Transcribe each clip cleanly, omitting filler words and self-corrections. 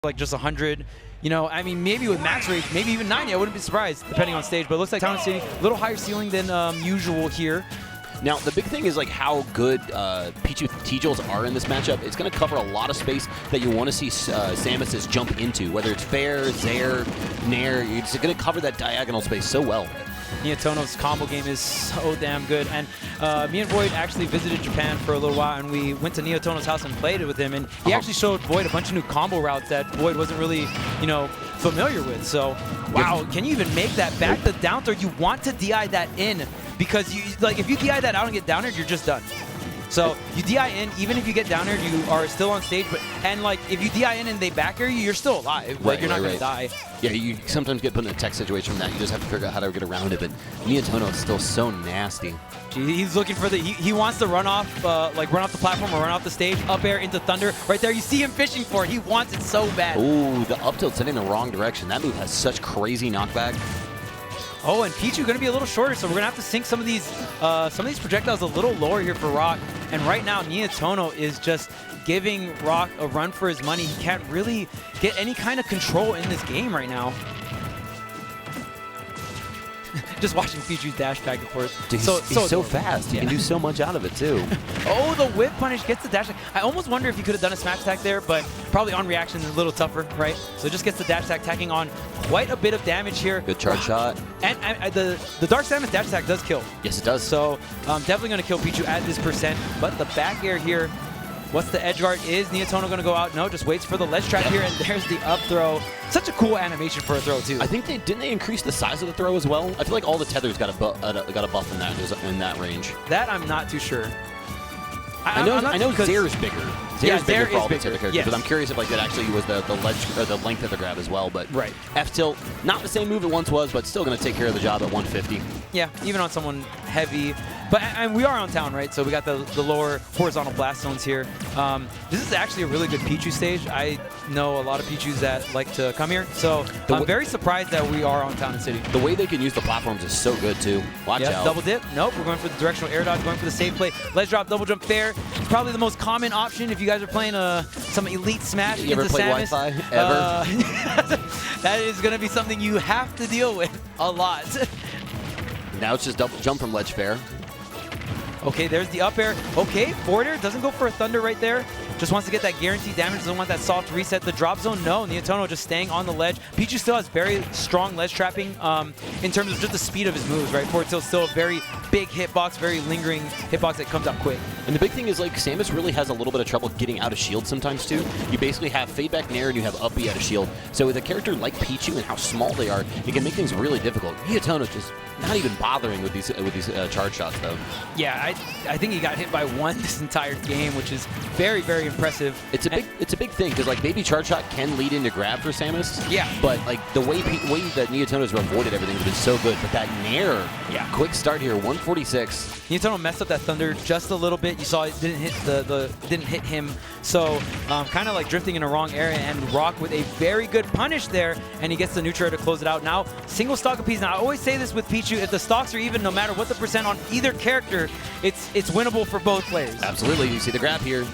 like just 100. You know, I mean, maybe with max rage, maybe even 90. I wouldn't be surprised, depending on stage. But it looks like Town City, a little higher ceiling than usual here. Now, the big thing is like how good Pichu T-Jewels are in this matchup. It's going to cover a lot of space that you want to see Samus jump into, whether it's fair, Zair, Nair. It's going to cover that diagonal space so well. Nietono's combo game is so damn good. And me and Void actually visited Japan for a little while, and we went to Nietono's house and played it with him. And he actually showed Void a bunch of new combo routes that Void wasn't really, you know, familiar with. So, wow, can you even make that back to down throw? You want to DI that in because you like if you DI that out and get down air, you're just done. So you DI in, even if you get down air, you are still on stage. And like if you DI in and they back air you, you're still alive. Like you're not gonna die. Yeah, you sometimes get put in a tech situation from that. You just have to figure out how to get around it. But Nietono is still so nasty. He's looking for the. He wants to run off, like run off the platform or run off the stage, up air into thunder. Right there, you see him fishing for it. He wants it so bad. Ooh, the up tilt's heading in the wrong direction. That move has such crazy knockback. Oh, and Pichu going to be a little shorter, so we're going to have to sink some of these projectiles a little lower here for Rawk. And right now, Nietono is just giving Rawk a run for his money. He can't really get any kind of control in this game right now. Just watching Pichu dash back and forth. Dude, he's so fast. He can do so much out of it, too. Oh, the whip punish gets the dash attack. I almost wonder if he could have done a smash attack there, but probably on reaction is a little tougher, right? So just gets the dash attack, tacking on quite a bit of damage here. Good charge shot. And the Dark Samus dash attack does kill. Yes, it does. So definitely going to kill Pichu at this percent. But the back air here, what's the edge guard? Is Nietono going to go out? No, just waits for the ledge trap here, and there's the up throw. Such a cool animation for a throw, too. I think didn't they increase the size of the throw as well? I feel like all the tethers got a buff in that range. That I'm not too sure. I know Zair's bigger. Zair's bigger for all the tether characters, yes. But I'm curious if like that actually was the length of the grab as well. But right. F tilt, not the same move it once was, but still going to take care of the job at 150. Yeah, even on someone heavy. But and we are on town, right? So we got the lower horizontal blast zones here. This is actually a really good Pichu stage. I know a lot of Pichus that like to come here. So I'm very surprised that we are on town and city. The way they can use the platforms is so good, too. Watch out. Double dip. Nope, we're going for the directional air dodge, going for the safe play. Ledge drop, double jump fair. It's probably the most common option if you guys are playing some Elite Smash you into ever played Samus. Wi-Fi? Ever? That is going to be something you have to deal with a lot. Now it's just double jump from ledge fair. Okay, there's the up air. Okay, forward air doesn't go for a thunder right there. Just wants to get that guaranteed damage. Doesn't want that soft reset. The drop zone, no. Nietono just staying on the ledge. Pichu still has very strong ledge trapping in terms of just the speed of his moves, right? Forward tilt's still a very big hitbox, very lingering hitbox that comes out quick. And the big thing is like Samus really has a little bit of trouble getting out of shield sometimes too. You basically have fade back nair and you have up B out of shield. So with a character like Pichu and how small they are, it can make things really difficult. Nietono's just not even bothering with these charge shots though. Yeah, I think he got hit by one this entire game, which is very, very impressive. It's a big thing because like maybe charge shot can lead into grab for Samus. Yeah. But like the way that Nietono's avoided everything has been so good. But that nair, quick start here, 146. Nietono messed up that thunder just a little bit. You saw it didn't hit him. So kind of like drifting in a wrong area, and Rawk with a very good punish there, and he gets the neutral to close it out. Now single stock apiece. Now I always say this with Pichu: if the stocks are even, no matter what the percent on either character, it's winnable for both players. Absolutely. You see the grab here.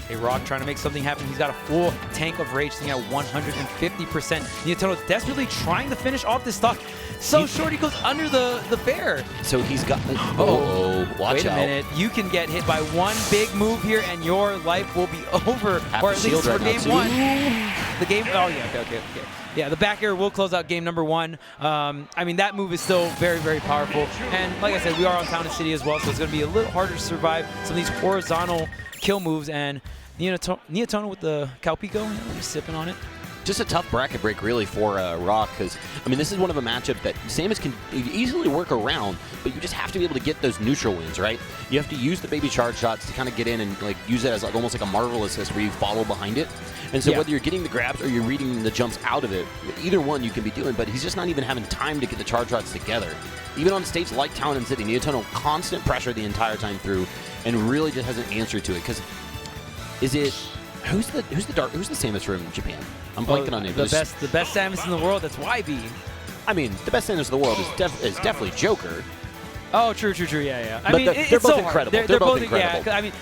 Okay, Rawk trying to make something happen. He's got a full tank of rage sitting at 150%. Nietono desperately trying to finish off this stock. So short, he goes under the bear. So he's got... watch out. Wait a minute. You can get hit by one big move here, and your life will be over. Or at least for game one. The game... Oh, yeah. Okay. Yeah, the back air will close out game number one. I mean, that move is still very, very powerful. And like I said, we are on Town and City as well, so it's going to be a little harder to survive some of these horizontal kill moves. And Nietono with the Calpico, just sipping on it. Just a tough bracket break, really, for Rawk, because, I mean, this is one of a matchup that Samus can easily work around, but you just have to be able to get those neutral wins, right? You have to use the baby charge shots to kind of get in and like use it as like almost like a Marvel assist where you follow behind it. And so whether you're getting the grabs or you're reading the jumps out of it, either one you can be doing, but he's just not even having time to get the charge shots together. Even on stage like Town and City, Nietono constant pressure the entire time through and really just hasn't answered to it, because is it... Who's the Samus from Japan? I'm blanking on it. The best Samus in the world. That's YB. I mean, the best Samus in the world is definitely Joker. Oh, true. Yeah. I mean, they're both incredible. They're both incredible. Yeah, I mean,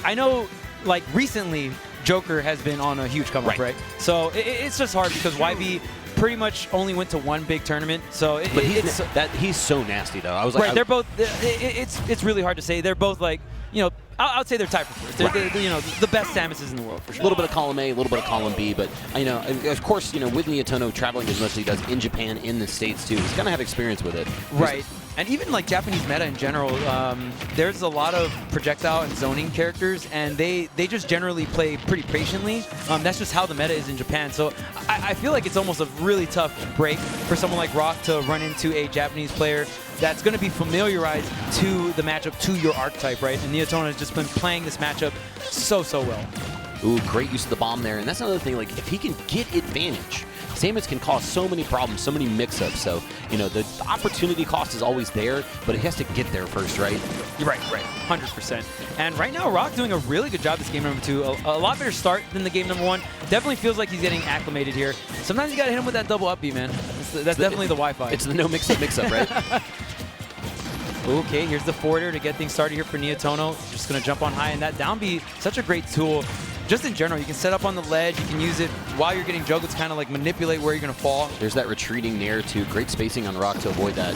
I know, like recently, Joker has been on a huge come up, right? So it's just hard because YB pretty much only went to one big tournament. So but he's so nasty though. I was like, right, they're both. It's really hard to say. They're both like, you know, I would say they're tied for first. They're, you know, the best Samuses in the world for sure. A little bit of column A, a little bit of column B, but you know, of course, you know, with Nietono traveling as much as he does in Japan, in the States too, he's gonna have experience with it. Right. And even like Japanese meta in general, there's a lot of projectile and zoning characters, and they just generally play pretty patiently. That's just how the meta is in Japan. So I feel like it's almost a really tough break for someone like Rawk to run into a Japanese player that's going to be familiarized to the matchup, to your archetype, right? And Nietono has just been playing this matchup so well. Ooh, great use of the bomb there. And that's another thing, like, if he can get advantage, Samus can cause so many problems, so many mix-ups. So, you know, the opportunity cost is always there, but he has to get there first, right? You're right, 100%. And right now, Rawk doing a really good job this game number 2. A lot better start than the game number 1. Definitely feels like he's getting acclimated here. Sometimes you got to hit him with that double up B, man. That's definitely the Wi-Fi. It's the no mix-up, right? Okay, here's the forwarder to get things started here for Nietono. Just going to jump on high, and that down B, such a great tool. Just in general, you can set up on the ledge, you can use it while you're getting juggled to kind of like manipulate where you're going to fall. There's that retreating nair too. Great spacing on Rawk to avoid that.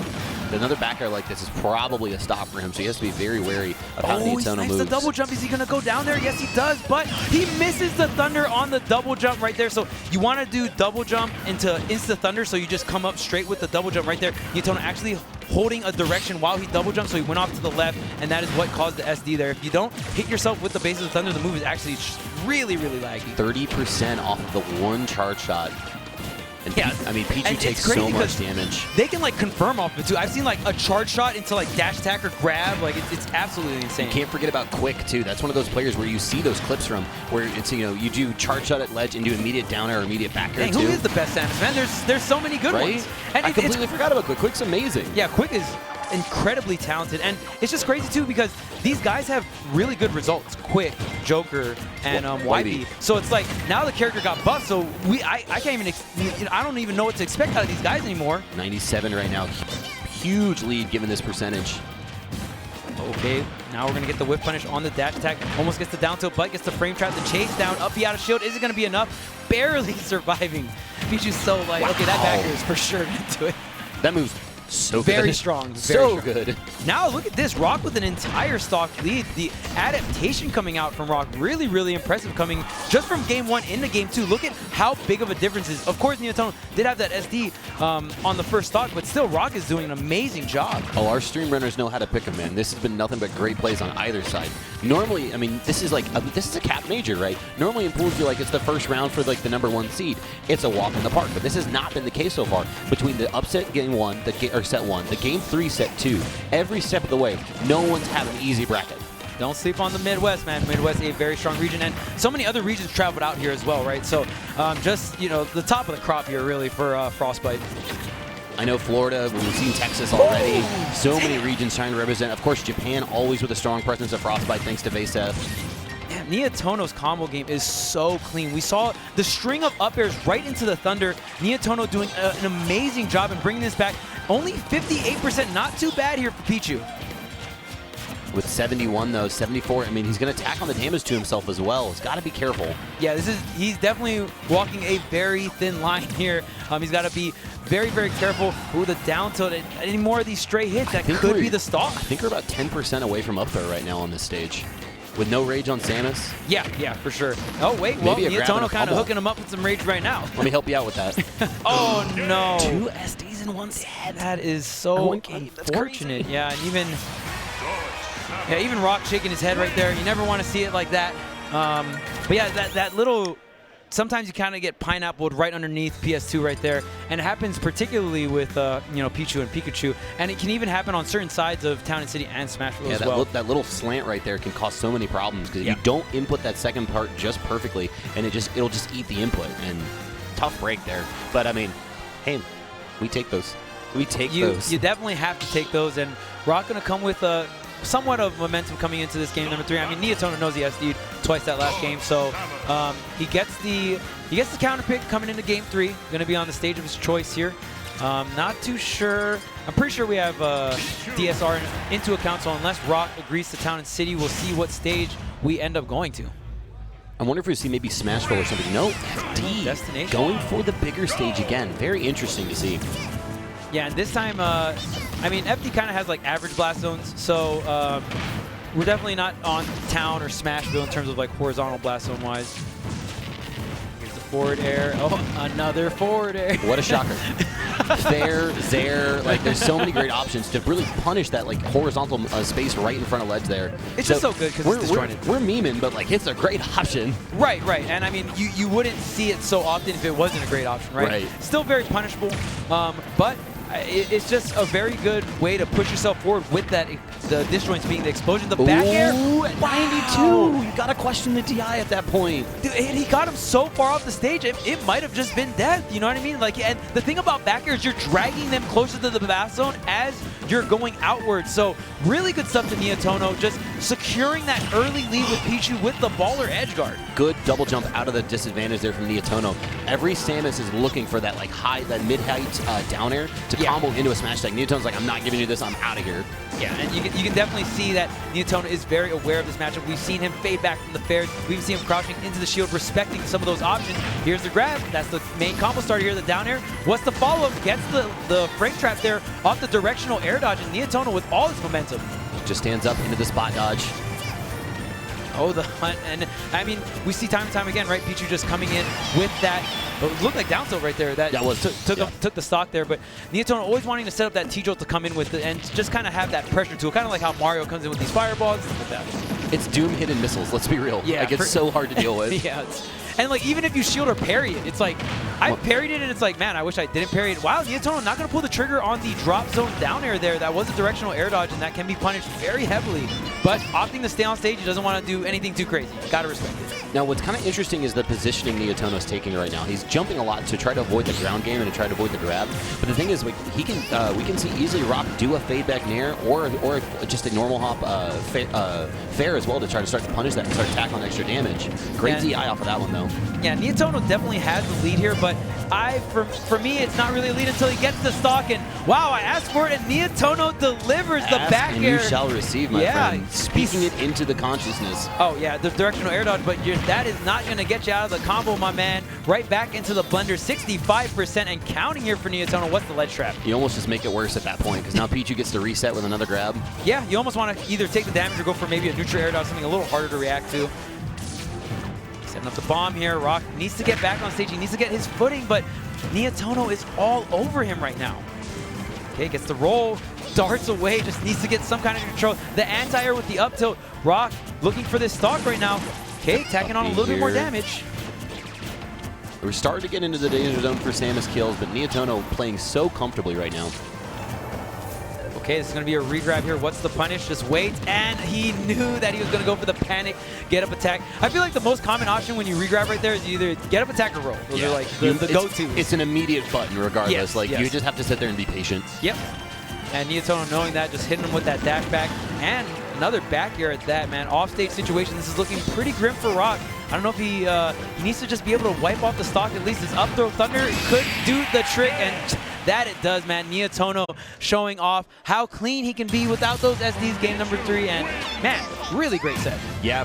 Another back air like this is probably a stop for him, so he has to be very wary of how Nietono moves. The double jump. Is he going to go down there? Yes, he does, but he misses the thunder on the double jump right there. So you want to do double jump into insta thunder, so you just come up straight with the double jump right there. Nietono actually holding a direction while he double jumped, so he went off to the left, and that is what caused the SD there. If you don't hit yourself with the base of the thunder, the move is actually really laggy. 30% off of the one charge shot. And yeah, I mean, Pichu takes so much damage. They can like confirm off of it too. I've seen like a charge shot into like dash attack or grab. Like it's absolutely insane. You can't forget about Quick too. That's one of those players where you see those clips from where it's, you know, you do charge shot at ledge and do immediate down air or immediate back air too. Who is the best Samus, man? There's so many good ones. And I completely forgot about Quick. Quick's amazing. Yeah, Quick is incredibly talented, and it's just crazy too because these guys have really good results. Quick, Joker, and YB. So it's like now the character got buffed, so I can't even, I don't even know what to expect out of these guys anymore. 97 right now, huge lead given this percentage. Okay, now we're gonna get the whip punish on the dash attack. Almost gets the down tilt, but gets the frame trap, the chase down, up B out of shield. Is it gonna be enough? Barely surviving. Pichu's so light. Wow. Okay, that back air is for sure gonna do it. That move's so very good. Strong. So good. Now look at this. Rawk with an entire stock lead. The adaptation coming out from Rawk, really impressive coming just from game 1 into game 2. Look at how big of a difference is. Of course, Nietono did have that SD on the first stock, but still Rawk is doing an amazing job. Oh, our stream runners know how to pick them, man. This has been nothing but great plays on either side. Normally, I mean, this is like this is a cap major, right? Normally in pools, you're like it's the first round for like the #1 seed. It's a walk in the park, but this has not been the case so far. Between the upset game 1, set 1, the game 3, set 2, every step of the way, no one's having an easy bracket. Don't sleep on the Midwest, man. Midwest, a very strong region, and so many other regions traveled out here as well, right? So just, you know, the top of the crop here really for Frostbite. I know Florida, we've seen Texas already. So many regions trying to represent. Of course, Japan always with a strong presence of Frostbite thanks to Vasef. Nietono's combo game is so clean. We saw the string of up airs right into the thunder. Nietono doing an amazing job in bringing this back. Only 58%, not too bad here for Pichu. With 71 though, 74, I mean, he's going to tack on the damage to himself as well. He's got to be careful. Yeah, he's definitely walking a very thin line here. He's got to be very careful. Ooh, the down tilt, any more of these stray hits, that could be the stall. I think we're about 10% away from up throw right now on this stage. With no rage on Samus? Yeah, for sure. Oh, wait, well, Nietono kind of hooking him up with some rage right now. Let me help you out with that. Oh, no. 2 SDs in one set. That is so unfortunate. Yeah, and even Rawk shaking his head right there. You never want to see it like that. But yeah, that little... Sometimes you kind of get pineappled right underneath PS2 right there, and it happens particularly with you know, Pichu and Pikachu, and it can even happen on certain sides of Town and City and Smash Bros. Yeah, that little slant right there can cause so many problems because you don't input that second part just perfectly, and it'll just eat the input. And tough break there, but I mean, hey, we take those. We take those. You definitely have to take those, and Rawk gonna come with somewhat of momentum coming into this game number 3. I mean, Nietono knows he SD'd twice that last game, so he gets the counter pick coming into game 3. Going to be on the stage of his choice here. Not too sure. I'm pretty sure we have DSR into account, so unless Rawk agrees to Town and City, we'll see what stage we end up going to. I wonder if we see maybe Smashville or something. No, FD Destination. going for the bigger stage again. Very interesting to see. Yeah, and this time, I mean, FD kind of has like average blast zones, so we're definitely not on Town or Smashville in terms of like horizontal blast zone wise. Here's the forward air. Oh, another forward air. What a shocker. There, there, like there's so many great options to really punish that like horizontal space right in front of ledge there. It's just so good because it's disjointed. We're memeing, but like it's a great option. Right, right. And I mean, you wouldn't see it so often if it wasn't a great option, right? Right. Still very punishable, but it's just a very good way to push yourself forward with that, the disjoints being the explosion, the back air. At 92, Wow. you gotta question the DI at that point. Dude, and he got him so far off the stage, it might have just been death. You know what I mean? Like, and the thing about back air is you're dragging them closer to the blast zone as you're going outward. So really good stuff to Nietono, just securing that early lead with Pichu with the baller edge guard. Good double jump out of the disadvantage there from Nietono. Every Samus is looking for that like that mid-height down air to combo into a smash attack. Nietono's like, I'm not giving you this, I'm out of here. Yeah, and you can definitely see that Nietono is very aware of this matchup. We've seen him fade back from the fairs. We've seen him crouching into the shield, respecting some of those options. Here's the grab. That's the main combo starter here, the down air. What's the follow-up? Gets the frame trap there off the directional air dodge, and Nietono with all his momentum. Just stands up into the spot dodge. Oh, the hunt. And I mean, we see time and time again, right? Pichu just coming in with that. It looked like down tilt right there. That was took the stock there. But Nietono always wanting to set up that T-Jolt to come in with it and just kind of have that pressure to it. Kind of like how Mario comes in with these fireballs. Stuff like that. It's Doom hidden missiles, let's be real. Yeah, like, it's so hard to deal with. Yeah. And like, even if you shield or parry it, it's like, I parried it and it's like, man, I wish I didn't parry it. Wow, Nietono not going to pull the trigger on the drop zone down air there. That was a directional air dodge, and that can be punished very heavily. But opting to stay on stage, he doesn't want to do anything too crazy. Got to respect it. Now, what's kind of interesting is the positioning Nietono's taking right now. He's jumping a lot to try to avoid the ground game and to try to avoid the grab. But the thing is, like, we can see easily Rawk do a fade back nair or just a normal hop fair as well to try to start to punish that and start tackling extra damage. Great DI off of that one, though. Yeah, Nietono definitely has the lead here, but for me, it's not really a lead until he gets the stock. And wow, I asked for it, and Nietono delivers the back and air. You shall receive, my friend. Speaking it into the consciousness. Oh yeah, the directional air dodge, but that is not going to get you out of the combo, my man. Right back into the blender, 65% and counting here for Nietono. What's the ledge trap? You almost just make it worse at that point, because now Pichu gets to reset with another grab. Yeah, you almost want to either take the damage or go for maybe a neutral air dodge, something a little harder to react to. Setting up the bomb here. Rawk needs to get back on stage. He needs to get his footing, but Nietono is all over him right now. Okay, gets the roll, darts away, just needs to get some kind of control. The anti-air with the up tilt. Rawk looking for this stock right now. Okay, tacking on a little bit more damage. We're starting to get into the danger zone for Samus kills, but Nietono playing so comfortably right now. Okay, this is going to be a regrab here. What's the punish? Just wait. And he knew that he was going to go for the panic get-up attack. I feel like the most common option when you regrab right there is either get-up attack or roll. Those are like the go-to. It's an immediate button regardless. Yes, like you just have to sit there and be patient. Yep. And Nietono knowing that, just hitting him with that dash back. And another back air at that, man. Off-stage situation. This is looking pretty grim for Rawk. I don't know if he needs to just be able to wipe off the stock. At least his up throw thunder could do the trick, and that it does, man. Nietono showing off how clean he can be without those SDs game number 3, and man, really great set. Yeah,